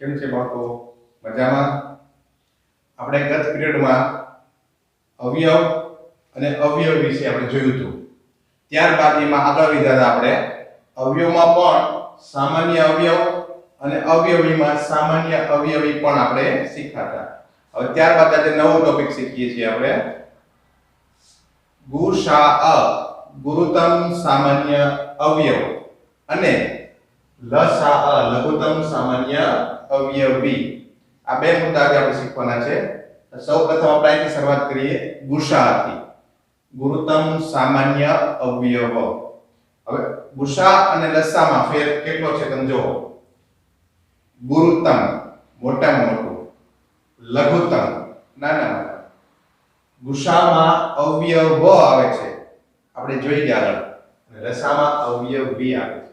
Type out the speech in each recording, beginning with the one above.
કેમ છે બાળકો? મજામાં? આપણે ગત પીરિયડમાં અવયવ અને અવયવ વિશે આપણે જોયું હતું. ત્યારબાદ એમાં આગળ વધ્યા આપણે અવયવમાં પણ સામાન્ય અવયવ અને અવયવીમાં સામાન્ય અવયવી પણ આપણે શીખ્યા. હવે ત્યારબાદ આજે નવો ટોપિક શીખીએ છીએ આપણે ગુસા ગુરુત્તમ સામાન્ય અવયવ અને લસા લઘુત્તમ સામાન્ય અવયવી. આ બે મુદ્દા આપણે શીખવાના છે. સૌપ્રથમ આપણે અહીંથી શરૂઆત કરીએ ગુસાથી. ગુરુત્તમ સામાન્ય અવયવ. હવે ગુસા અને લસામાં ફેર કેટલો છે તમે જુઓ. ગુરુત્તમ મોટામાં મોટું, લઘુત્તમ નાનામાં. ગુસામાં અવયવ આવે છે, આપણે જોઈ ગયા આગળ, અને લસામાં અવયવી આવે છે.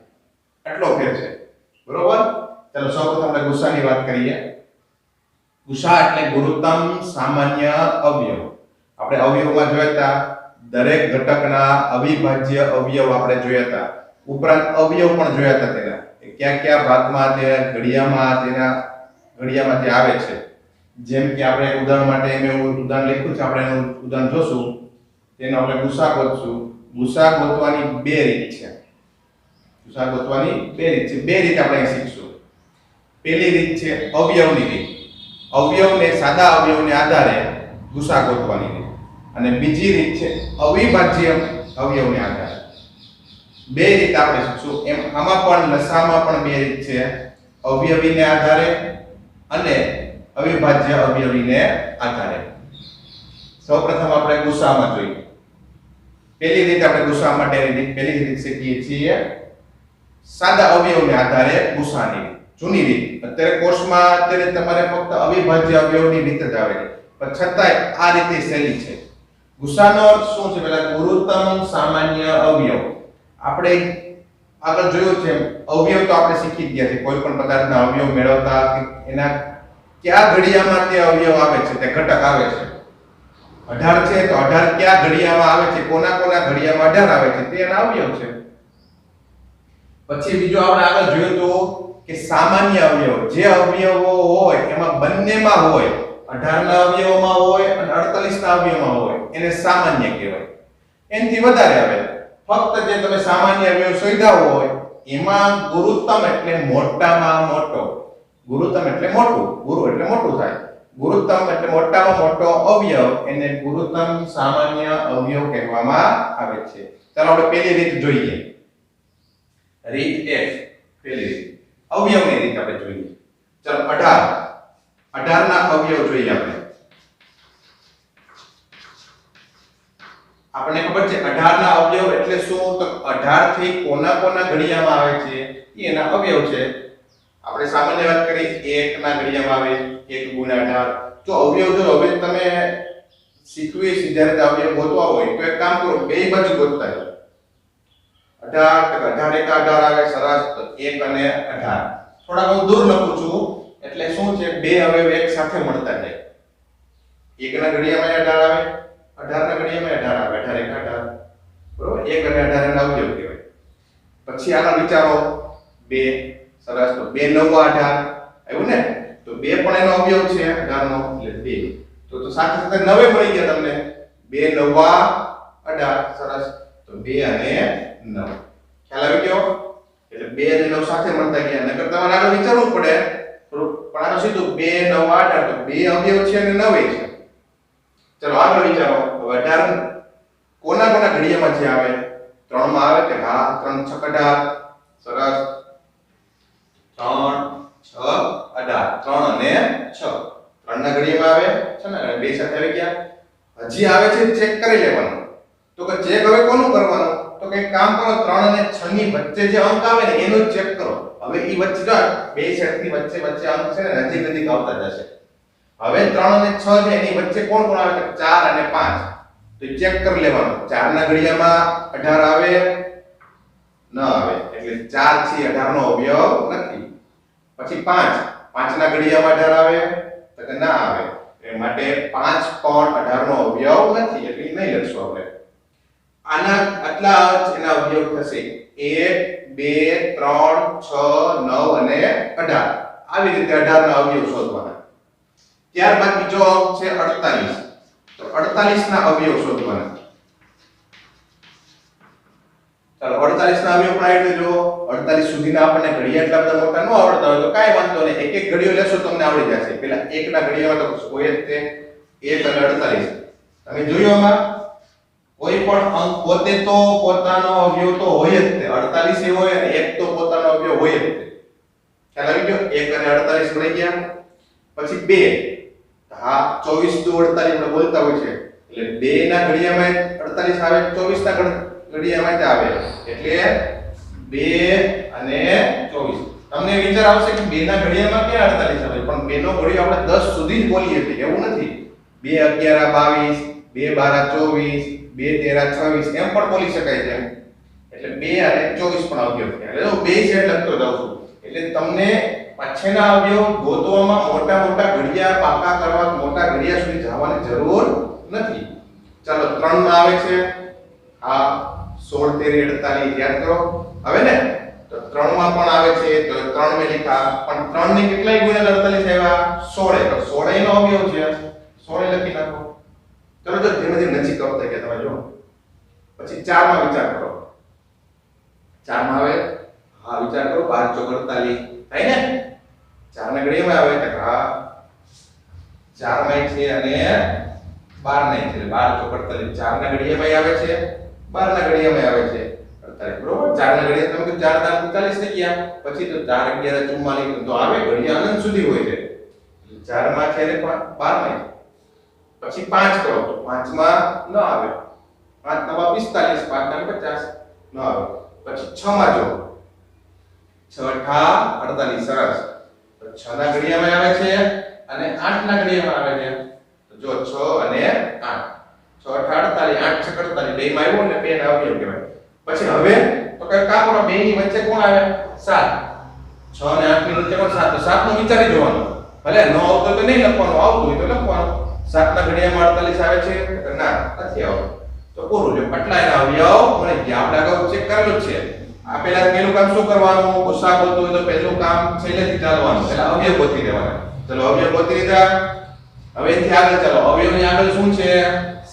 એટલો ફેર છે, બરોબર? ચાલો સૌપ્રથમ આપણે ગુસાની વાત કરીએ. ગુસા એટલે ગુરુત્તમ સામાન્ય અવયવ. આપણે અવયવમાં જોયા હતા દરેક ઘટકના અવિભાજ્ય અવયવ આપણે જોયા હતા. ઉપરાંત અવયવ પણ જોયા હતા તેના કયા કયા ભાગમાં તે ઘડિયામાં તે આવે છે. જેમ કે આપણે ઉદાહરણ માટે મેં ઉદાહરણ લખ્યું છે, આપણે એનું ઉદાહરણ જોશું. તેનો આપણે ગુસા ગોતશું. ગુસા ગોતવાની બે રીત છે. ગુસા ગોતવાની બે રીત છે. બે રીત આપણે શીખશું. પહેલી રીત છે અવયવની રીત. અવયવને સાદા અવયવને આધારે ગુસા ગોતવાની રીત. અને બીજી રીત છે અવિભાજ્ય અવયવને આધારે. બે રીત આપણે શીખશું. એમ આમાં પણ લસામાં પણ બે રીત છે, અવયવીને આધારે અને અવિભાજ્ય અવયવીને આધારે. સૌપ્રથમ આપણે ગુસામાં જોઈએ. પહેલી રીત આપણે ગુસા માટેની રીત પહેલી રીત શીખીએ છીએ સાદા અવયવને આધારે ગુસાની રીત. જૂની રીત. અત્યારે કોર્સમાં અત્યારે તમારે ફક્ત અવિભાજ્ય અવયવની રીત જ આવે છે, પણ છતાંય આ રીતે શૈલી છે. ગુસાનો અર્થ શું છે? પહેલા ગુરુત્તમ સામાન્ય અવયવ. આપણે આગળ જોયું છે અવયવ તો આપણે શીખી ગયા છે. કોઈ પણ પ્રકારના અવયવ મેળવતા એના કયા ઘડિયામાં તે અવયવ આવે છે, તે ઘટક આવે છે. 18 છે તો 18 કયા ઘડિયામાં આવે છે, કોના કોના ઘડિયામાં 18 આવે છે, તે એના અવયવ છે. પછી બીજું આપણે આગળ જોયું તો કે સામાન્ય અવયવ, જે અવયવો હોય એમાં બંનેમાં હોય, 18 ના અવયવમાં હોય અને 48 ના અવયવમાં હોય, એને સામાન્ય કહેવાય. એનાથી વધારે આવે ફક્ત જે તમે સામાન્ય અવયવ શોધ્યા હોય એમાં ગુરુત્તમ એટલે મોટામાં મોટો. ગુરુત્તમ એટલે મોટું, ગુરુ એટલે મોટું થાય. ગુરુત્તમ એટલે મોટામાં મોટો અવયવ, એને ગુરુત્તમ સામાન્ય અવયવ કહેવામાં આવે છે. ચાલો આપણે પહેલી રીત જોઈએ. રીત 1, પહેલી રીત અવયવની રીત આપણે જોઈએ. ચાલો 18 ના અવયવ જોઈએ આપણે. આપણને ખબર છે 18 ના અવયવ એટલે શું? તો 18 થી કોના કોના ઘડિયામાં આવે છે એ એના અવયવ છે. આપણે સામાન્ય વાત કરી 1 ના ઘડિયામાં આવે 1 ગુણ્યા 18. જો અવયવ જો હવે તમે શીખવી છે જ્યારે અવયવ ગોતવા હોય તો એક કામ કરો, બે બાજુ ગોતતા જાઓ. 18 18 એક 18 આવે સરસ. તો 1 અને 18 થોડા હું દૂર લખું છું એટલે શું છે બે અવયવ એક સાથે મળતા જાય. 1 ના ઘડિયામાં 18 આવે, 18 ના ઘડિયામાં 18 આવે, 18 એક 18, બરોબર? 1 અને 18 ના અવયવ કહેવાય. પછી આગળ વિચારો 2, સરસ. તો 2 9 18 આવ્યું ને? તો 2 પણ એનો અવયવ છે 18 નો એટલે 2. તો સાથે સાથે 9 મળી ગયા તમને. 2 9 18, સરસ. તો 2 અને 9 ખ્યાલ આવી ગયો? એટલે 2 અને 9 સાથે મળતા ગયા. નકર તમારે આગળ વિચારવું પડે થોડું, પણ આનું સીધું 2 9 18 તો 2 અવયવ છે અને 9 છે. ચલો આગળ વિચારો. હવે 18 કોના કોના ઘડિયામાં છે આવે? 3 માં આવે કે? હા, 3 6 18, સરસ. 3 6 18, 3 અને 6 3 ના ઘડિયામાં આવે છે ને? બે સાથે આવી ગયા. હજી આવે છે ચેક કરી લેવાનું. તો કે ચેક હવે કોનું કરવાનું? તો કે કામ કરો, 3 અને 6 ની વચ્ચે જે અંક આવે ને એનું ચેક કરો. હવે ઈ વચ્ચે જો બે સેટની વચ્ચે અંક છે ને નજીક નજીક આવતા જશે. હવે 3 અને 6 છે એની વચ્ચે કોણ કોણ આવે? 4 અને 5. તો ચેક કરી લેવાનું. 4 ના ઘડિયામાં 18 આવે ન આવે, એટલે 4 છે 18 નો અવયવ નથી. પછી 5 ના ઘડિયામાં 18 આવે તો કે ના આવે, એ માટે 5 પણ 18 નો અવયવ નથી, એટલે નહીં લખશું આપણે. આના આટલા એના અવયવ થશે 1 2 3 6 9 અને 18. આવી રીતે 18 ના અવયવ શોધવાના. ત્યારબાદ બીજો અંક છે 48. તો 48 ના અવયવ શોધવાના. ચાલો 48 ના અવયવ પણ આવી રીતે જો 48 સુધીના આપણને ઘડિયા એટલા બધા મોટા ન આવડતા હોય તો કાંઈ વાંધો નહીં, એક એક ઘડિયો લેશો તમને આવડી જશે. પેલા એક ના ઘડિયામાં તો હોય જ તે 1 અને 48. તમે જોયું આમાં કોઈ પણ અંક પોતે તો પોતાનો અવયવ તો હોય જ તે 48 એ હોય અને એક તો પોતાનો અવયવ હોય જ તે. ખ્યાલ આવી ગયો? 1 અને 48 મળી ગયા. પછી 2. હા 24 દુ 48 આપણે બોલતા હોય છે એટલે 2 ના ઘડિયામાં 48 આવે, 24 ના ઘડિયામાં જ આવે એટલે 2 અને 24. તમને વિચાર આવશે કે 2 ના ઘડિયામાં ક્યાં 48 આવે, પણ 2 નો ઘડિયો આપણે 10 સુધી જ બોલીએ છીએ, એવું નથી. 2 11 22, 2 12 24, 2 13 26 એમ પણ બોલી શકાય છે. એટલે 2 અને 24 પણ અવયવ થયા. એટલે હું 2 છે લખતો જાઉં છું. એટલે તમને પાછળના અવયવ ગોતવામાં મોટા ઘડિયા પાકા કરવા, મોટા ઘડિયા સુધી જવાની જરૂર નથી. ચાલો 3 માં આવે છે આ 16 13 48 યાદ કરો. હવે ને તો 3 માં પણ આવે છે તો 3 મે લીધા, પણ 3 ને કેટલાય ગુણ્યા 48 આવ્યા? 16. તો 16 નો અવયવ છે 16 લખી નાખો. ચલો જો ધીમે ધીમે નજીક આવતા ગયા તમે જો. પછી 4 માં વિચાર કરો. 4 માં આવે હા વિચાર કરો 12 ચોક 48 થાય ને? 4 ના ઘડિયામાં આવે તો હા 4 માં છે અને 12 નહીં છે 12 ચોક 48. 4 ના ઘડિયામાં આવે છે, 12 ના ઘડિયામાં આવે છે 48 બરોબર. 4 ના ઘડિયા તમે 4 દાન 45 થઈ ગયા. પછી તો 4 11 44 તો આવે ઘડિયા અનંત સુધી હોય છે. 4 માં છે ને 12 માં. પછી 5 કરો તો 5 માં ન આવે. 5 નવા 45, 5 ના 50 ન આવે. પછી 6 માં જો 6 ઠા 48 સરસ. તો 6 ના ઘડિયામાં આવે છે અને 8 ના ઘડિયામાં આવે છે. તો જો 6 અને 8. 6 ઠા 48, 8 છક 48 બે માં આવ્યો ને બે ના અવયવ કહેવાય. પછી હવે તો કઈ કામ કરો, બે ની વચ્ચે કોણ આવે? 7. 6 અને 8 ની વચ્ચે કોણ? 7. તો 7 નું વિચારી જોવાનું. ભલે ન આવતો તો નહીં લખવાનું, આવતું હોય તો લખવાનું. 7 ના ઘડિયામાં 48 આવે છે? ના નથી આવતું. તો પૂરું લ્યો આટલા એના અવયવ મળી ગયા. આપણે અગાઉ ચેક કરેલું જ છે. આ પહેલા પહેલું કામ શું કરવાનું? ગુસા ગોતવું હોય તો પહેલું કામ છેલ્લેથી ચાલવાનું. પહેલા અવયવ ગોતી લેવાના. ચલો અવયવ ગોતી લીધા. હવે એથી આગળ ચાલો. અવયવની આગળ શું છે?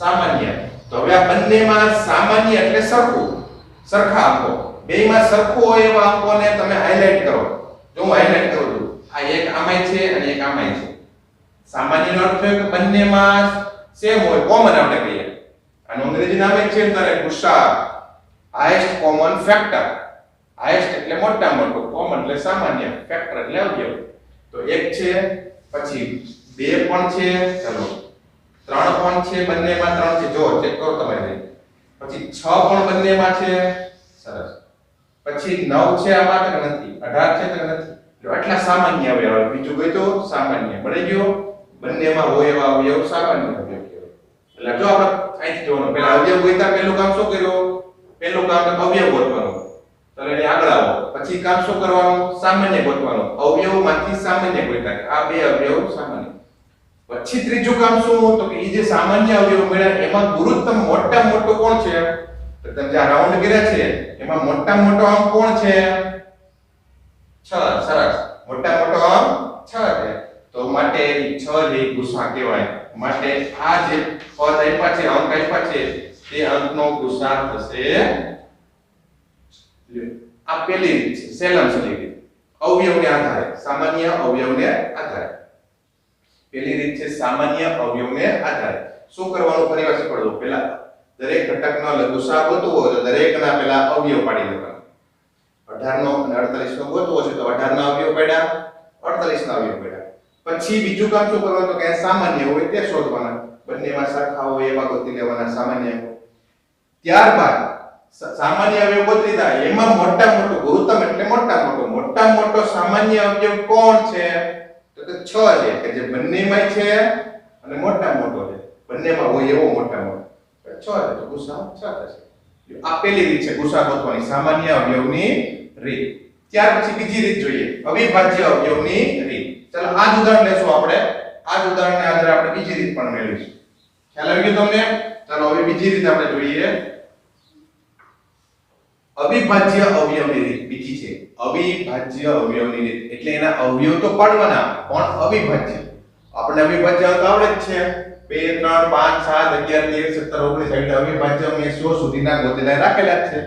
સામાન્ય. તો હવે આ બંનેમાં સામાન્ય એટલે સરખું, સરખા અંકો. બેયમાં સરખું હોય એવા અંકોને તમે હાઇલાઇટ કરો. જો હું હાઇલાઇટ કરું છું, આ એક આમાંય છે અને એક આમાંય છે. સામાન્યનો અર્થ છે કે બંનેમાં સેમ હોય, કોમન આપણે કહીએ. આનું અંગ્રેજી નામ છે તારે ગુસા, હાઈએસ્ટ કોમન ફેક્ટર. હાઈએસ્ટ એટલે મોટા મોટો, કોમન એટલે સામાન્ય, ફેક્ટર એટલે અવયવ. તો એક છે, પછી 2 પણ છે, ચલો 3 પણ છે, બંનેમાં 3 છે. જો ચેક કરો તમે. પછી 6 પણ બંનેમાં છે, સરસ. પછી 9 છે આમાં તો નથી, 18 છે તો નથી. એટલે આટલા સામાન્ય અવયવ. બીજું કઈ તો સામાન્ય મળી ગયો. બંનેમાં હોય એવા અવયવ સામાન્ય અવયવ કહેવાય. એટલે જો આપણે અહીંથી જોવાનું, પહેલા અવયવ ગોત્યા, પહેલું કામ શું કર્યું? પહેલું કામ અવયવ ગોતવાનું. તો એની આગળ આવો. પછી કામ શું કરવાનું? સામાન્ય ગોતવાનું. અવયવમાંથી સામાન્ય ગોત્યા. આ બે અવયવ સામાન્ય. પછી ત્રીજું કામ શું? તો કે એ જે સામાન્ય અવયવ મળ્યા એમાં ગુરુત્તમ મોટા મોટો કોણ છે? તો તમે જે રાઉન્ડ કર્યા છે એમાં મોટા મોટો અંક કોણ છે? 6. સરસ. મોટા મોટો અંક 6 છે. તો માટે 6 જે ગુસા કહેવાય. માટે આ જે પદ આપ્યા છે, અંક આપ્યા છે, તે અંકનો ગુસા થશે. આ પહેલી રીત છે, સેલમ સલી રીત. અવયવને આધારે, સામાન્ય અવયવને આધારે. પહેલી રીત છે સામાન્ય અવયવને આધારે. શું કરવાનું? ફરીવાર શીખવાડું. પહેલા દરેક ઘટકનો ગુસા ગોતવો હોય તો દરેકના પહેલા અવયવ પાડી દેવાના. 18 નો અને 48 નો ગોતવો છે તો 18 ના અવયવ પાડ્યા, 48 ના અવયવ પાડ્યા. પછી બીજું કામ શું કરવાનું? તો કે સામાન્ય હોય તે શોધવાના. બંનેમાં સરખા હોય એવા ગોતી લેવાના સામાન્ય. ત્યારબાદ સામાન્ય અવયવ ગોતી લીધા, એમાં મોટા મોટો ગુરુત્તમ એટલે મોટા મોટો સામાન્ય અવયવ કોણ છે? તો કે 6 છે, કે જે બંનેમાં છે અને મોટા મોટો છે. બંનેમાં હોય એવો મોટા મોટો 6 છે, તો ગુસા 6 થશે. આ પહેલી રીત છે ગુસા ગોતવાની, સામાન્ય અવયવની રીત. ત્યાર પછી બીજી રીત જોઈએ, અવિભાજ્ય અવયવની રીત. ચાલો આ જ ઉદાહરણ લેશું આપણે. આ જ ઉદાહરણને આધારે આપણે બીજી રીત પણ મેળવીશું. ખ્યાલ આવી ગયો તમને? ચાલો હવે બીજી રીત આપણે જોઈએ. અવિભાજ્ય અવયવની રીત બીજી છે અવિભાજ્ય અવયવની રીત એટલે એના અવયવ તો પાડવાના પણ અવિભાજ્ય આપણે અવિભાજ્ય અંક આવડે જ છે 2 3 5 7 11 13 17 19 અવિભાજ્ય અમે 100 સુધીના ગોતેલા રાખેલા જ છે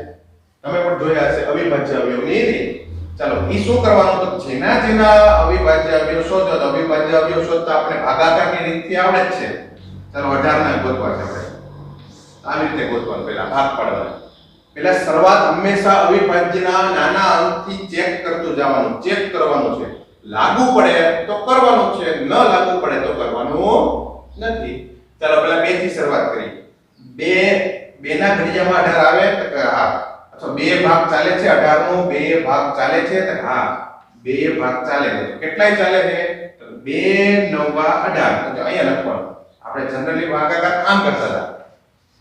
તમે પણ જોયા હશે અવિભાજ્ય અવયવની રીત ચાલો ઈ શું કરવાનું તો જેના જેના અવિભાજ્ય અવયવ શોધો તો અવિભાજ્ય અવયવ શોધતા આપણે ભાગાકારની રીતથી આવડે જ છે ચાલો 18 ના ગોતવા છે આપણે આવી રીતે ગોતવાનું પહેલા ભાગ પાડવાના પહેલા શરૂઆત હંમેશા અવિભાજ્યના નાના અંકથી ચેક કરતું જવાનું ચેક કરવાનું છે લાગુ પડે તો કરવાનું છે ન લાગુ પડે તો કરવાનું નથી ચાલો પહેલા 2 થી શરૂઆત કરી 2 ના ઘડિયામાં 18 આવે તો હા અથવા 2 ભાગ ચાલે છે 18 નો 2 ભાગ ચાલે છે તો હા 2 ભાગ ચાલે છે તો કેટલાય ચાલે છે તો 2 9 18 તો અહીંયા લખવાનું આપણે જનરલી ભાગાકાર આમ કરતા હતા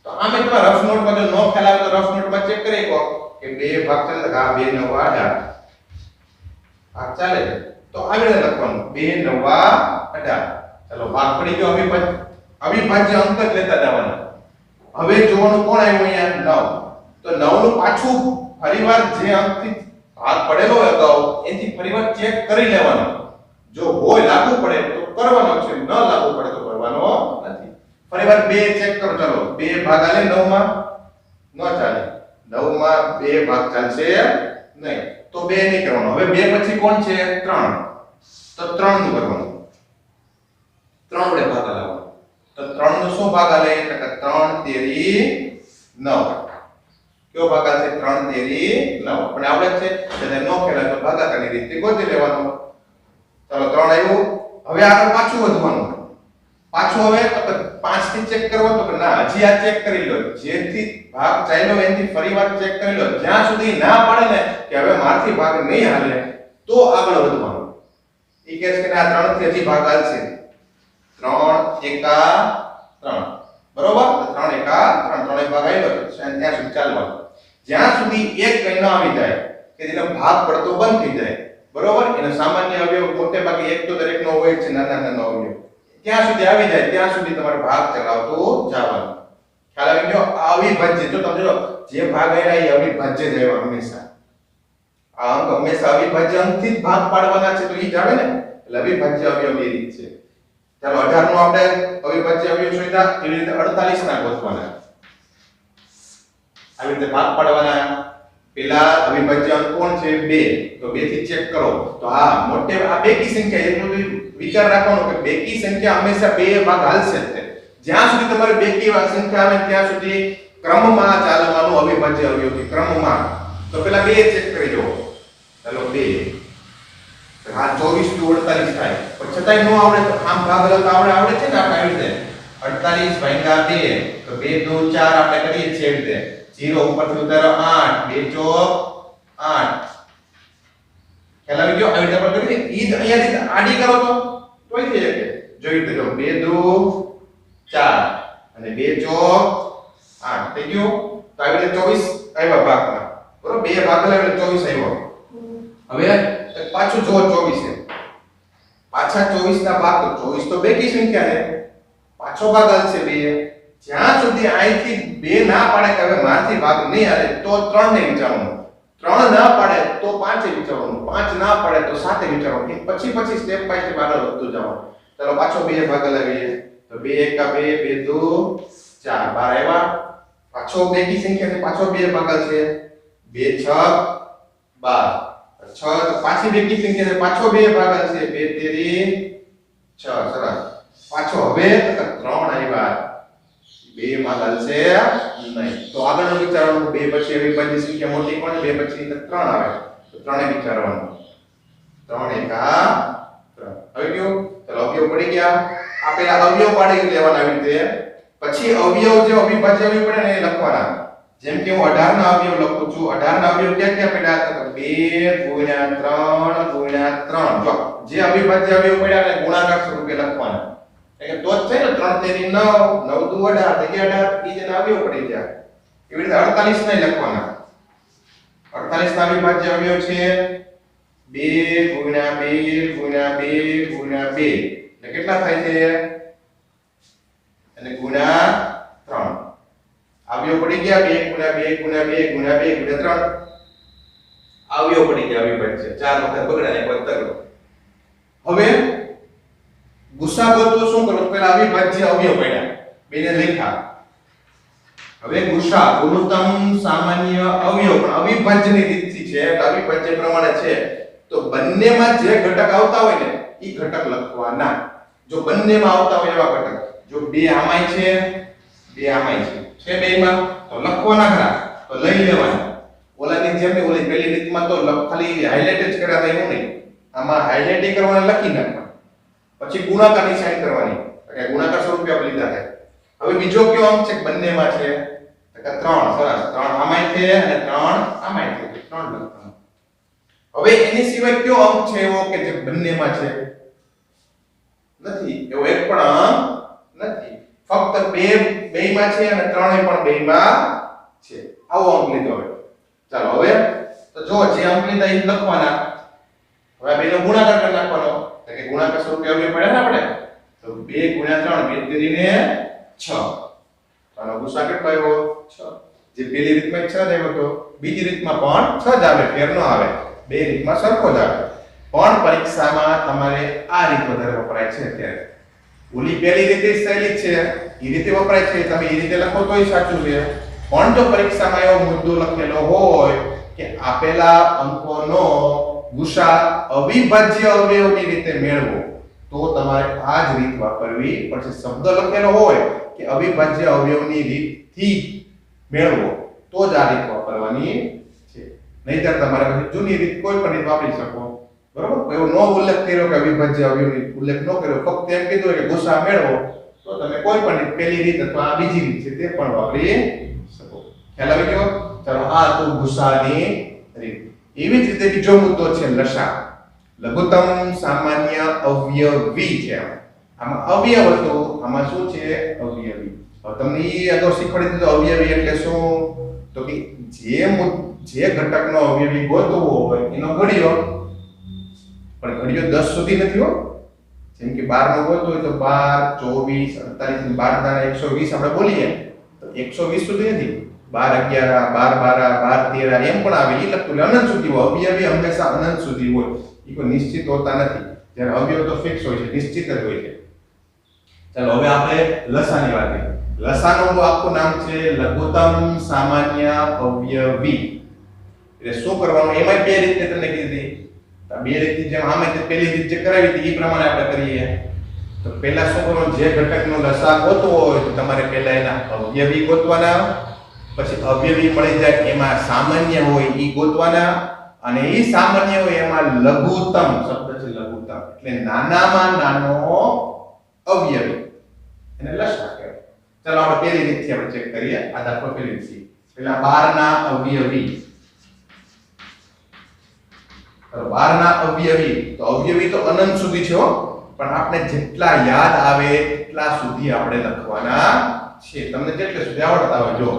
તો આમે તો રફ નોટમાં જો નો ખ્યાલ આવે તો રફ નોટમાં ચેક કરી કો કે 2 ભાગ ચાલે તો હા 2 9 18 ભાગ ચાલે છે તો આવી રીતે લખવાનું 2 9 18 ચાલો ભાગ પડી ગયો અવિભાજ્ય અંક જ લેતા જવાના હવે જોવાનું કોણ આવ્યું અહીંયા 9 તો 9 નું પાછું ફરીવાર જે અંકથી ભાગ પડેલો હોય અગાઉ એથી ફરીવાર ચેક કરી લેવાનો જો હોય લાગુ પડે તો કરવાનો છે ન લાગુ પડે તો કરવાનો નથી ફરીવાર 2 ચેક કરો ચાલો 2 ભાગ આલે 9 માં ન ચાલે 9 માં 2 ભાગ ચાલશે નહીં તો 2 નહીં કરવાનો હવે 2 પછી કોણ છે 3 તો 3 નું કરવાનું 3 વડે ભાગ લાવવાનો તો 3 નો શું ભાગ આલે તો 3 તેરી 9 કયો ભાગ આલે 3 તેરી 9 પણ આવડે છે એટલે નો ખેલા તો ભાગાકારની રીતે ગોતી લેવાનો ચાલો 3 આવ્યું હવે આગળ પાછું વધવાનું પાછું હવે તો 5 થી ચેક કરવો તો ના હજી આ ચેક કરી લો જેથી ભાગ ચાલ્યો એથી ફરીવાર ચેક કરી લો જ્યાં સુધી ના પાડે ને કે હવે મારથી ભાગ નહીં હાલે તો આગળ વધવાનું ઈ કહે છે કે આ 3 થી હજી ભાગ હાલશે 3 એકા 3 બરોબર 3 એકા 3 ત્રણે ભાગ આવ્યો ત્યાં સુધી ચાલવાનું જ્યાં સુધી એક કઈ ન આવી જાય કે જેનો ભાગ પડતો બંધ થઈ જાય બરોબર એનો સામાન્ય અવયવ મોટે ભાગે એક તો દરેકનો હોય છે નાના નાના અવયવ ત્યાં સુધી આવી જાય ત્યાં સુધી તમારે ભાગ ચલાવતું જવાનું ખ્યાલ આવી ગયો અવિભાજ્ય જો તમે જો જે ભાગ આવ્યા એ અવિભાજ્ય જ આવ્યા હંમેશા આ અંક હંમેશા અવિભાજ્ય અંકથી જ ભાગ પાડવાના છે તો ઈ જ આવે ને એટલે અવિભાજ્ય અવયવની રીત છે ચાલો 18 નો આપણે અવિભાજ્ય અવયવ શોધ્યા એવી રીતે 48 ના ગોતવાના આવી રીતે ભાગ પાડવાના પેલા અવિભાજ્ય અંક કોણ છે 2 તો 2 થી ચેક કરો તો હા મોટે આ બેકી સંખ્યા એટલું વિચાર રાખવાનો કે બેકી સંખ્યા હંમેશા 2 ભાગ હાલશે જ જ્યાં સુધી તમારે બેકી સંખ્યા આવે ત્યાં સુધી ક્રમમાં ચાલવાનું અવિભાજ્ય અવયવથી ક્રમમાં તો પેલા 2 ચેક કરી લો ચાલો 2 હા 24 to 48 થાય પણ છતાંય નો આવડે તો આમ ભાગ લગાવતા આવડે છે ને આપણે આવી રીતે 48 ભાગ્યા 2 તો 2 2 4 આપણે કરીએ છીએ એવી રીતે 0 ઉપરથી ઉતારો 8 2 ચોક 8 ખ્યાલ આવી ગયો આવી રીતે આપણે કરીએ ઈ જ અહીંયાથી આડી કરો તો તોય થઈ શકે જોઈ તો 2 2 4 અને 2 ચોક 8 થઈ ગયું તો આવી રીતે 24 આવ્યા ભાગમાં બરોબર 2 ભાગલા એટલે 24 આવ્યો હવે પાછું જો 24 છે પાછા 24 ના ભાગ તો 24 તો બેકી સંખ્યા છે પાછો ભાગ આવશે 2 જ્યાં સુધી અહીંથી 2 ના પાડે કે હવે મારથી ભાગ નહીં હાલે તો 3 ને વિચારવાનું 3 ના પાડે તો 5 એ વિચારવાનું 5 ના પાડે તો 7 એ વિચારવાનું પછી સ્ટેપ બાય સ્ટેપ આગળ વધતું જવાનું ચાલો પાછો 2 ભાગ લાવીએ તો 2 એકા 2 2 2 4 12 આવ્યા પાછો બેકી સંખ્યા છે પાછો 2 ભાગ છે 2 6 12 6 તો પાછી બેકી સંખ્યા છે પાછો 2 ભાગ છે 2 તેરી 6 સરસ પાછો હવે 3 આવ્યા 2 માં ચાલશે નહીં તો આગળનું વિચારવાનું 2 પછી અવિભાજ્ય સંખ્યા મોટી કોણ 2 પછી 3 આવે તો 3 એ વિચારવાનું 3 એકા 3 હવે કયો ચલો અવયવ પડી ગયા આ પેલા અવયવ પાડી લેવાના આવી રીતે પછી અવયવ જે અવિભાજ્ય અવયવ પડે ને એ લખવાના જેમ કે હું 18 ના અવયવ લખું છું 18 ના અવયવ ક્યાં ક્યાં પડ્યા તો 2 * 3 * 3 જો જે અવિભાજ્ય અવયવ પડ્યા ને ગુણાકાર સ્વરૂપે લખવાના એટલે તો જ છે ને 3 તેરી 9 9 દુ 18 તો 18 ઈ જેના અવયવ પડી ગયા એવી રીતે 48 ને લખવાના 48 ના અવિભાજ્ય અવયવ છે 2 * 2 * 2 * 2 એટલે કેટલા થાય છે અને ગુણ્યા 3 અવયવ પડી ગયા 2 ગુણ્યા 2 ગુણ્યા 2 ગુણ્યા 2 ગુણ્યા 3 અવયવ પડી ગયા અવિભાજ્ય 4 વખત બગડ્યા ને એક તગડો. હવે ગુસા ગોતવો શું કરો પહેલા અવિભાજ્ય અવયવ પડ્યા બેને લેખા. હવે ગુસા ગુણોત્તમ સામાન્ય અવયવ પણ અવિભાજ્યની રીતથી છે એટલે અવિભાજ્ય પ્રમાણે છે તો બંનેમાં જે ઘટક આવતા હોય ને ઈ ઘટક લખવાના. જો બંનેમાં આવતા હોય એવા ઘટક જો બે આમાંય છે બે આમાંય છે બેમાં તો લખવાના ખરા તો લઈ લેવાના. ઓલાની જેમ ઓલી પેલી રીતમાં તો ખાલી હાઇલાઇટ જ કર્યા હતા એવું નહીં. આમાં હાઇલાઇટ કરવાના લખી નાખવા પછી ગુણાકારની સાઈન કરવાની એટલે ગુણાકાર સ્વરૂપે આપણે લીધા છે. હવે બીજો કયો અંક છે બંનેમાં છે તો 3 સરસ 3 આમાંય છે અને 3 આમાંય છે 3 લખવાનું. હવે એની સિવાય કયો અંક છે એવો કે જે બંનેમાં છે નથી એવો એક પણ અંક નથી. ફક્ત બેમાં છે અને ત્રણેય પણ બેમાં છે આવો અંક લીધો. હવે ચાલો હવે તો જો જે અંક લીધા એ લખવાના. હવે બેનો ગુણાકાર કરી નાખવાનો એટલે કે ગુણાકાર સ્વરૂપે અવયવ પડ્યા ને આપણે તો 2 ગુણ્યા 3 2 કરીને 6 આનો ગુસા કેટલો આવ્યો 6. જે પેલી રીતમાં 6 જ આવ્યો તો બીજી રીતમાં પણ 6 જ આવે ફેર ન આવે બે રીતમાં સરખો જ આવે. પણ પરીક્ષામાં તમારે આ રીત વધારે વપરાય છે અત્યારે. ઓલી પેલી રીતે શૈલી છે એ રીતે વપરાય છે તમે એ રીતે લખો તોય સાચું છે. પણ જો પરીક્ષામાં એવો મુદ્દો લખેલો હોય કે આપેલા અંકોનો ગુસા અવિભાજ્ય અવયવની રીતે મેળવો તો તમારે આ જ રીત વાપરવી પડશે. શબ્દ લખેલો હોય કે અવિભાજ્ય અવયવની રીતથી મેળવો તો જ આ રીત વાપરવાની છે. નહીંતર તમારે પછી જૂની રીત કોઈ પણ રીત વાપરી શકો. બરોબર એવો નો ઉલ્લેખ કર્યો કે અવિભાજ્ય અવયવની ઉલ્લેખ ન કર્યો ફક્ત એમ કીધું કે ગુસા મેળવો તો તમે કોઈ પણ રીત પેલી રીત અથવા આ બીજી રીત છે તે પણ વાપરી શકો. ખ્યાલ આવી ગયો? ચાલો આ તો ગુસાની રીત. એવી જ રીતે બીજો મુદ્દો છે લસા. લઘુત્તમ સામાન્ય અવયવી છે. આમાં અવયવ હતો આમાં શું છે અવયવી. હવે તમને ઈ અગાઉ શીખવાડી દીધું અવયવી એટલે શું તો કે જે ઘટકનો અવયવી ગોતવો હોય એનો ઘડિયો પણ ઘડિયો 10 સુધી નથી હો. જેમ કે 12 નો ગોતવો હોય તો 12 24 48 12 120 આપણે બોલીએ તો 120 સુધી નથી 12 11 12 12 13 એમ પણ આવે. એ લખતું એટલે અનંત સુધી હોય. અવયવી હંમેશા અનંત સુધી હોય. એ કોઈ નિશ્ચિત હોતા નથી. જ્યારે અવયવ તો ફિક્સ હોય છે નિશ્ચિત જ હોય છે. ચાલો હવે આપણે લસાની વાત કરીએ. લસાનું આખું નામ છે લઘુત્તમ સામાન્ય અવયવી. એટલે શું કરવાનું એમાં બે રીતે તમને કીધી. બે રીતથી જેમ આમે તે પેલી રીત જે કરાવી હતી એ પ્રમાણે આપણે કરીએ. તો પહેલા શું કરવાનું જે ઘટકનો લસા ગોતવો હોય તો તમારે પહેલા એના અવયવી ગોતવાના. પછી અવયવી મળી જાય એમાં સામાન્ય હોય એ ગોતવાના અને એ સામાન્ય હોય એમાં લઘુત્તમ શબ્દ છે લઘુત્તમ એટલે નાનામાં નાનો અવયવી એને લસા કહેવાય. ચાલો આપણે પહેલી રીતથી આપણે ચેક કરીએ. આ દાખલો પહેલી રીતથી પહેલા 12 ના અવયવી. 12 ના અવયવી તો અવયવી તો અનંત સુધી છે પણ આપણે જેટલા યાદ આવે એટલા સુધી આપણે લખવાના છે. તમને જેટલા સુધી આવડતા હોય જો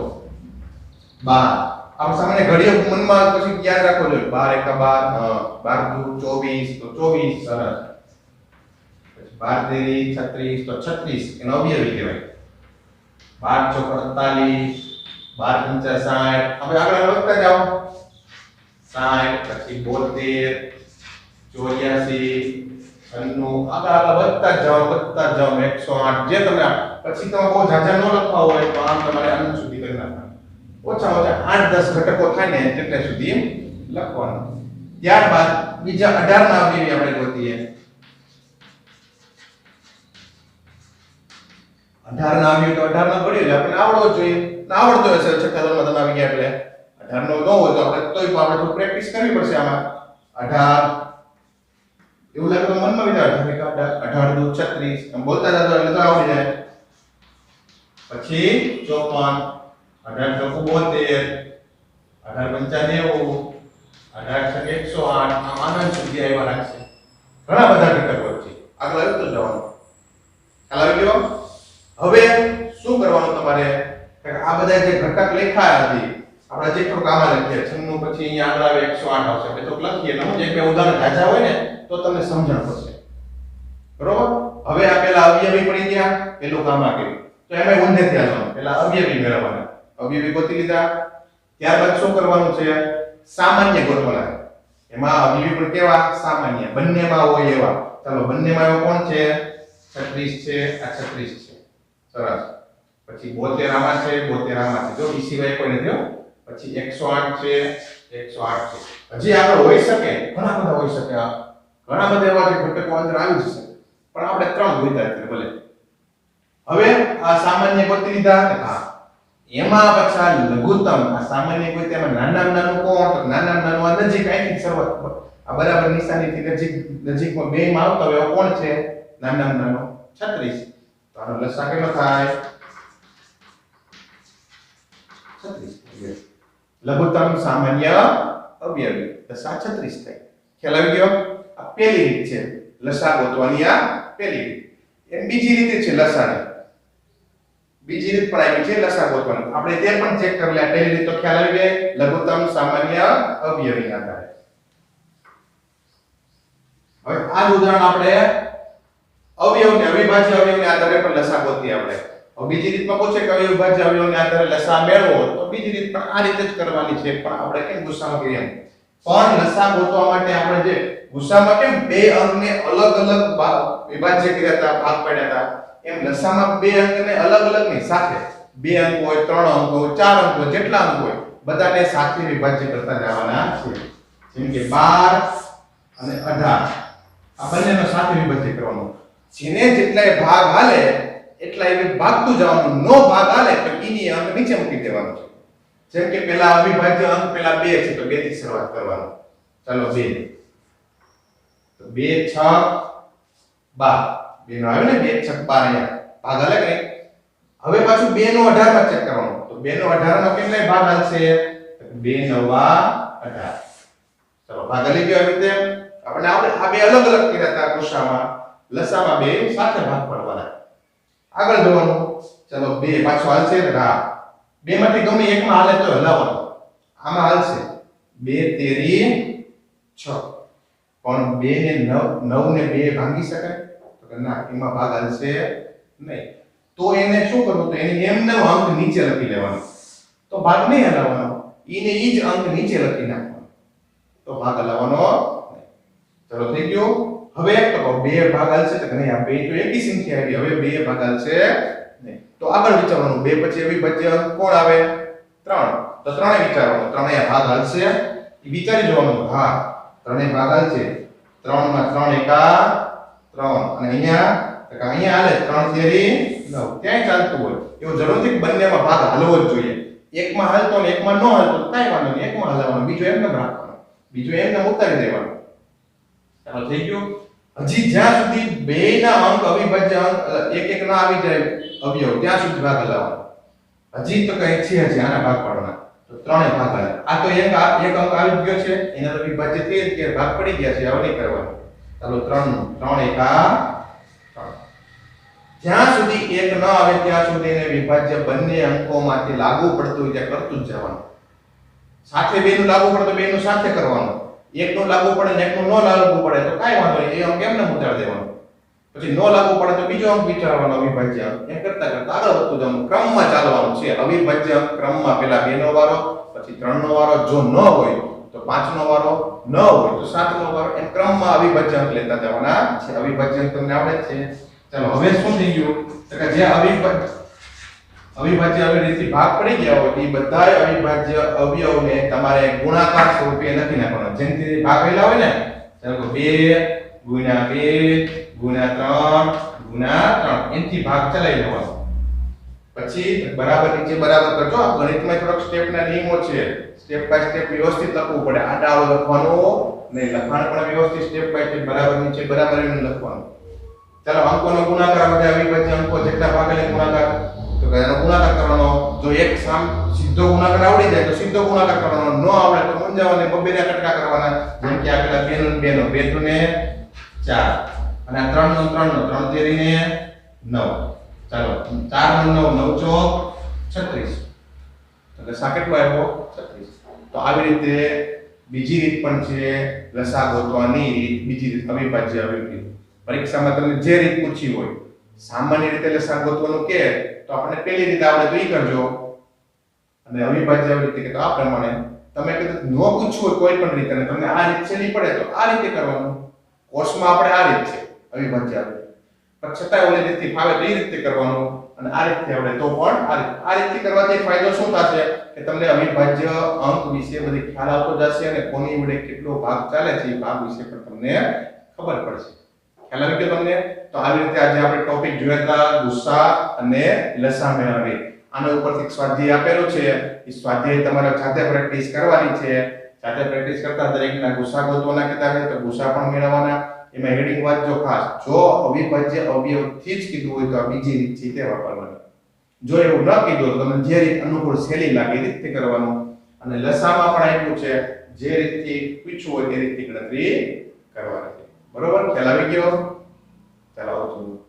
12 આપણે સામાન્ય ઘડિયો મનમાં પછી યાદ રાખો જોઈએ 12 1 12 12 2 24 તો 24 સરસ. પછી 12 3 36 તો 36 એનો અવયવી કહેવાય. 12 4 48 12 5 60 હવે આગળ વધતા જાઓ 60 પછી 72 84 96 આગળ વધતા જાઓ 108 જે તમે પછી તમે બહુ ઝાઝા ન લખવા હોય તો આમ તમારે અનંત સુધી કરી નાખવાનું. ઓછામાં ઓછા 8-10 ઘટકો થાય ને તેટલે સુધી લખવાનું. ત્યારબાદ બીજા 18 ના અવયવી આપણે ગોતીએ. 18 ના અવયવી તો 18 ના ઘડિયો આપણે આવડવો જોઈએ. ના આવડતો હશે છઠ્ઠા ધોરણમાં તમે આવી ગયા એટલે 18 નો ન હોય તો આપણે તોય આપણે થોડું પ્રેક્ટિસ કરવી પડશે. આમાં 18 એવું લાગે તો મનમાં વિચાર 18 દૂ 36 એમ બોલતા જતો એટલે તો આવડી જાય. પછી 54 18 ચોકુ 72 18 95 18 108 આમ આનંદ સુધી આવ્યા રાખશે. ઘણા બધા ઘટકો છે. આગળ આવ્યું તો જવાનું. ખ્યાલ આવી ગયો? હવે શું કરવાનું તમારે આ બધા જે ઘટક લેખાયા હતી આપણે જે થોડું કામ લખીએ 96 પછી અહીંયા આગળ આવે 108 આવશે એટલે તો લખીએ એટલે જે બે ઉદાહરણ ઝાઝા હોય ને તો તમને સમજણ પડશે. બરોબર? હવે આ પેલા અવયવી પડી ગયા પેલું કામ આ કર્યું તો એમાં ઊંધેથી આવવાનું. પેલા અવયવી મેળવવાના. અવયવી ગોતી લીધા. ત્યારબાદ શું કરવાનું છે? સામાન્ય ગોતવાના. એમાં અવયવી પણ કેવા? સામાન્ય. બંનેમાં હોય એવા. ચાલો બંનેમાં એવો કોણ છે? 36 છે, આ 36 છે. સરસ. પછી 72 આમાં છે, 72 આમાં છે. જો ઈ સિવાય કોઈ નથી હો. પછી 108 છે, 108 છે. હજી આગળ હોઈ શકે, ઘણા બધા હોઈ શકે. ઘણા બધા એવા જે ઘટકો અંદર આવી જશે. પણ આપણે 3 ગોત્યા છે ભલે. હવે આ સામાન્ય ગોતી લીધા. હા. એમાં પછી આ લઘુત્તમ, આ સામાન્ય ગોત્યામાં નાનામાં નાનું કોણ? તો નાનામાં નાનું આ નજીક અહીંથી શરૂઆત. આ બરાબર નિશાનીથી નજીકમાં બેમાં આવતો હવે કોણ છે? નાનામાં નાનો 36. તો આનો લસાઅ કેટલો થાય? 36. લઘુત્તમ સામાન્ય અવયવી લસાઅ 36 થાય. ખ્યાલ આવી ગયો? આ પહેલી રીત છે લસાઅ ગોતવાની. આ પહેલી રીત. એમ બીજી રીતે છે લસાઅની. બીજી રીત પણ આવી છે લસાઅ ગોતવાની. આપણે તે પણ ચેક કરી લે. પહેલી રીત તો ખ્યાલ આવી ગઈ. લઘુત્તમ સામાન્ય અવયવીના આધારે. હવે આ જ ઉદાહરણ આપણે અવયવને અવિભાજ્ય અવયવને આધારે પણ લસાઅ ગોતીએ આપણે. હવે બીજી રીતમાં પૂછે કે અવિભાજ્ય અવયવને આધારે લસાઅ મેળવો તો બીજી રીત પણ આ રીતે જ કરવાની છે. પણ આપણે કેમ ગુસ્સામાં કરીએ એમ. પણ લસાઅ ગોતવા માટે આપણે જે ગુસ્સામાં કેમ બે અંકને અલગ અલગ વિભાજ્ય કર્યા હતા, ભાગ પાડ્યા હતા, એમ લસાઅમાં બે અંકને અલગ અલગ નહીં, સાથે. બે અંક હોય, 3 અંક હોય, 4 અંક હોય, જેટલા અંક હોય બધાને સાથે વિભાજ્ય કરતા જવાના છે. જેમ કે 12 અને 18 આ બંનેનો સાથે વિભાજ્ય કરવાનો. જેને જેટલાય ભાગ હાલે એટલા એ ભાગતું જવાનું. નો ભાગ હાલે તો ઈની અંક નીચે મૂકી દેવાનો છે. જેમ કે પહેલા અવિભાજ્ય અંક પહેલા 2 છે તો 2 થી શરૂઆત કરવાનો. ચાલો 2. તો 2 6 12. 2 નો આવે ને 2 6 12 અહીંયા ભાગ હાલે કે નહીં? હવે પાછું 2 નો 18 માં ચેક કરવાનું. તો 2 નો 18 નો કેટલાય ભાગ હાલશે? 2 નવા 18. ચાલો ભાગ હાલી ગયો. આવી રીતે આપણે આ બે અલગ અલગ કર્યા હતા ગુસ્સામાં. લસામાં બે સાથે ભાગ પાડવાના. આગળ જોવાનું. ચલો 2 પાછો હાલશે. હા, બે માંથી ગમે એકમાં હાલે તો હલાવવાનો. આમાં હાલશે 2 તેરી 6. પણ 2 ને 9 ને 2 ભાંગી શકાય? તો કે ના, એમાં ભાગ હાલશે નહીં. તો એને શું કરવું? તો એને એમને અંક નીચે લખી લેવાનો. તો ભાગ નહીં હલાવવાનો. ઈને ઈ જ અંક નીચે લખી નાખવાનો. તો ભાગ હલાવવાનો નહીં. ચલો થઈ ગયો. હવે તો 2 ભાગ હાલશે તો નહીં. આ 2 તો એકી સંખ્યા આવી. હવે 2 ભાગ હાલશે નહીં. તો આગળ વિચારવાનું. 2 પછી અવિભાજ્ય અંક કોણ આવે? 3. તો 3 વિચારવાનું. 3 એ ભાગ હાલશે? એ વિચારી જોવાનું. હા, 3 ભાગ હાલશે. 3 માં 3 એકા 3 અને અહીંયા હાલે 3 તેરી 9. ક્યાંય ચાલતું હોય એવું જરૂર નથી કે બંનેમાં ભાગ હાલવો જ જોઈએ. એકમાં હાલતો ને એકમાં ન હાલતો કાંઈ વાંધો નહીં. એકમાં હલાવવાનો, બીજો એમને રાખવાનો, બીજો એમને ઉતારી દેવાનો. ચાલો થઈ ગયું. હજી જ્યાં સુધી બેયના અંક અવિભાજ્ય અંક એક એક ના આવી જાય અવયવ ત્યાં સુધી ભાગ હલાવવાનો. હજી તો કઈ છે, હજી આના ભાગ પાડવાના. તો 3 ભાગ હાલે. આ તો એક અંક આવી ગયો છે, એના તો વિભાજ્ય થઈ કે ભાગ પડી ગયા છે, હવે નહીં કરવાનું. ચાલો 3 એકા 3. જ્યાં સુધી એક ન આવે ત્યાં સુધી એને વિભાજ્ય બંને અંકોમાંથી લાગુ પડતું હોય ત્યાં કરતું જ જવાનું. સાથે બેનું લાગુ પડે તો બેનું સાથે કરવાનું. એકનું લાગુ પડે ને એકનું ન લાગુ પડે તો કાઈ વાંધો નહીં, એ અંક એમને ઉતારી દેવાનો. પછી ન લાગુ પડે તો બીજો અંક વિચારવાનો અવિભાજ્ય અંક. એમ કરતા કરતા આગળ વધતું જવાનું. ક્રમમાં ચાલવાનું છે. અવિભાજ્ય અંક ક્રમમાં પહેલા 2 નો વારો, પછી 3 નો વારો, જો ન હોય તો 5 નો વારો, ન હોય તો 7 નો વારો. એમ ક્રમમાં અવિભાજ્ય અંક લેતા જવાના છે. અવિભાજ્ય અંક તમને આવડે જ છે. ચાલો હવે શું થઈ ગયું? તો કે જે અવિભાજ્ય અવયવથી ભાગ પડી ગયા હોય એ બધાય અવિભાજ્ય અવયવને તમારે ગુણાકાર સ્વરૂપે લખી નાખવાનો. જેમથી ભાગ આવેલા હોય ને, ચાલો 2 ગુણ્યા 2 ગુણ્યા 3 એનથી ભાગ ચલાવી લેવાનો. પછી બરાબર નીચે બરાબર કરજો. ગણિતમાં થોડોક સ્ટેપના નિયમો છે. સ્ટેપ બાય સ્ટેપ વ્યવસ્થિત લખવું પડે. આડાઆડો લખવાનું નહીં. લખાણ પણ વ્યવસ્થિત સ્ટેપ બાય સ્ટેપ બરાબર નીચે બરાબર એને લખવાનું. ચાલો અંકોનો ગુણાકાર બધા અવિભાજ્ય અંકો જેટલા ભાગ એટલે ગુણાકાર. તો એનો ગુણાકાર કરવાનો. જો એક સીધો ગુણાકાર આવડી જાય તો સીધો ગુણાકાર કરવાનો. ન આવડે તો મૂંઝાવાને બબેના કટકા કરવાના. જેમ કે આ પેલા 2 નો 2 ને 4 અને આ 3 નો 3 તેરી ને 9. ચાલો 4 નો 9 9 ચોક 36. એટલે સા કેટલો આવ્યો? 36. તો આવી રીતે બીજી રીત પણ છે લસાઅ ગોતવાની રીત. બીજી રીત અવિભાજ્ય અવયવી. પરીક્ષામાં તમને જે રીત પૂછી હોય, સામાન્ય રીતે લસાઅ ગોતવાનું કે તો આપણે પહેલી રીત આવડે તો ઈ કરજો. અને અવિભાજ્ય આવી રીતે કે આ પ્રમાણે તમે કદાચ ન પૂછવું હોય કોઈ પણ રીતે અને તમને આ રીત છેલ્લી પડે તો આ રીતે કરવાનું. કોર્સમાં આપણે આ રીત છે અવિભાજ્ય આવે પણ છતાં ઓલી રીતથી ફાવે તો એ રીતે કરવાનું અને આ રીતથી આવડે તો પણ આ રીતથી કરવાથી ફાયદો શું થશે કે તમને અવિભાજ્ય અંક વિશે બધી ખ્યાલ આવતો જશે અને કોની વડે કેટલો ભાગ ચાલે છે એ ભાગ વિશે પણ તમને ખબર પડશે. ખ્યાલ આવી ગયો તમને? તો આવી રીતે આજે આપણે ટોપિક જોયા હતા ગુસ્સા અને લસા મેળવવી. આના ઉપરથી સ્વાધ્યાય આપેલો છે. એ સ્વાધ્યાય તમારે જાતે પ્રેક્ટિસ કરવાની છે. જાતે પ્રેક્ટિસ કરતા દરેકના ગુસ્સા ગોતવાના કીધા છે તો ગુસ્સા પણ મેળવવાના. એમાં હેડિંગ વાંચજો ખાસ. જો અવિભાજ્ય અવયવથી જ કીધું હોય તો આ બીજી રીત છે તે વાપરવાની. જો એવું ન કીધું તો તમને જે રીત અનુકૂળ સહેલી લાગે એ રીતથી કરવાનું. અને લસામાં પણ આપ્યું છે જે રીતથી પૂછવું હોય તે રીતની ગણતરી કરવાની છે. બરોબર? ખ્યાલ આવી ગયો? ચાલો આવજો.